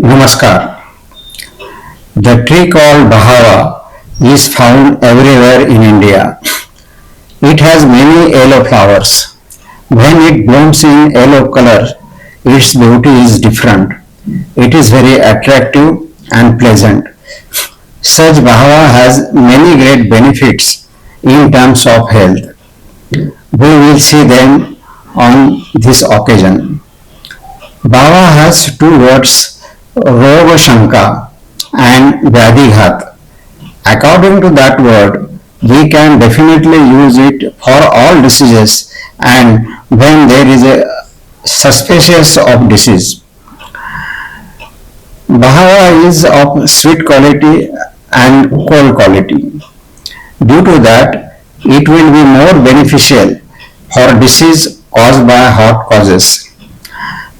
Namaskar. The tree called Bahava is found everywhere in India. It has many yellow flowers. When it blooms in yellow color, its beauty is different. It is very attractive and pleasant. Such Bahava has many great benefits in terms of health. We will see them on this occasion. Bahava has two words, Roga Shanka and Vyadhighat. According to that word, we can definitely use it for all diseases and when there is a suspicious of disease. Bahava is of sweet quality and cold quality. Due to that, it will be more beneficial for disease caused by hot causes.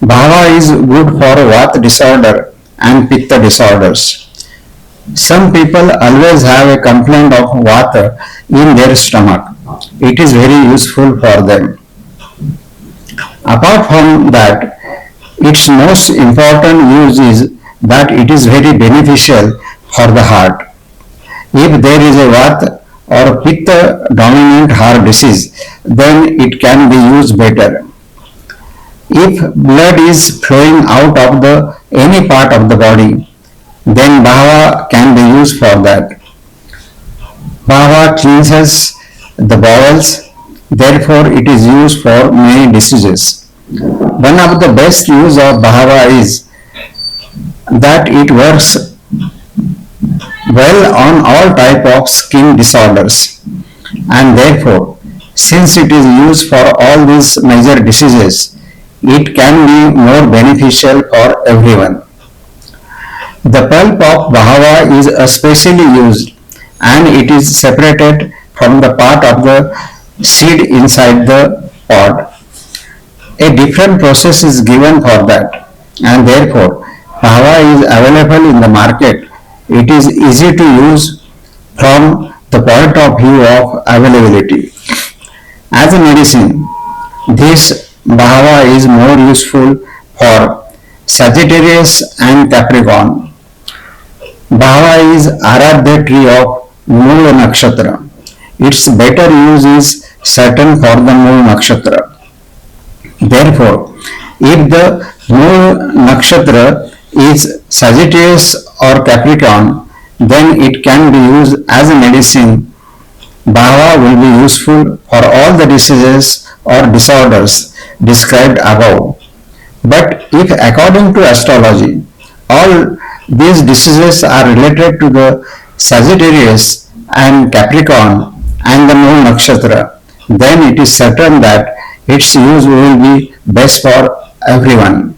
Bahava is good for Vata disorder and Pitta disorders. Some people always have a complaint of Vata in their stomach. It is very useful for them. Apart from that, its most important use is that it is very beneficial for the heart. If there is a Vata or Pitta dominant heart disease, then it can be used better. If blood is flowing out of any part of the body, then Bahava can be used for that. Bahava cleanses the bowels, therefore it is used for many diseases. One of the best use of Bahava is that it works well on all type of skin disorders, and therefore since it is used for all these major diseases, it can be more beneficial for everyone. The pulp of Bahava is especially used and it is separated from the part of the seed inside the pod. A different process is given for that and therefore Bahava is available in the market. It is easy to use from the point of view of availability. As a medicine, this Bahava is more useful for Sagittarius and Capricorn. Bahava is Aradhya tree of Mool Nakshatra. Its better use is certain for the Mool Nakshatra. Therefore, if the Mool Nakshatra is Sagittarius or Capricorn, then it can be used as a medicine. Bahava will be useful for all the diseases or disorders described above. But if according to astrology, all these diseases are related to the Sagittarius and Capricorn and the Mool Nakshatra, then it is certain that its use will be best for everyone.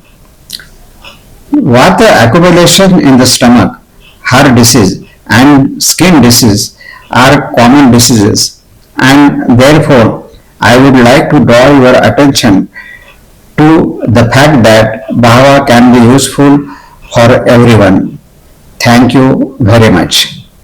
Vata accumulation in the stomach, heart disease and skin disease are common diseases, and therefore I would like to draw your attention to the fact that Bahava can be useful for everyone. Thank you very much.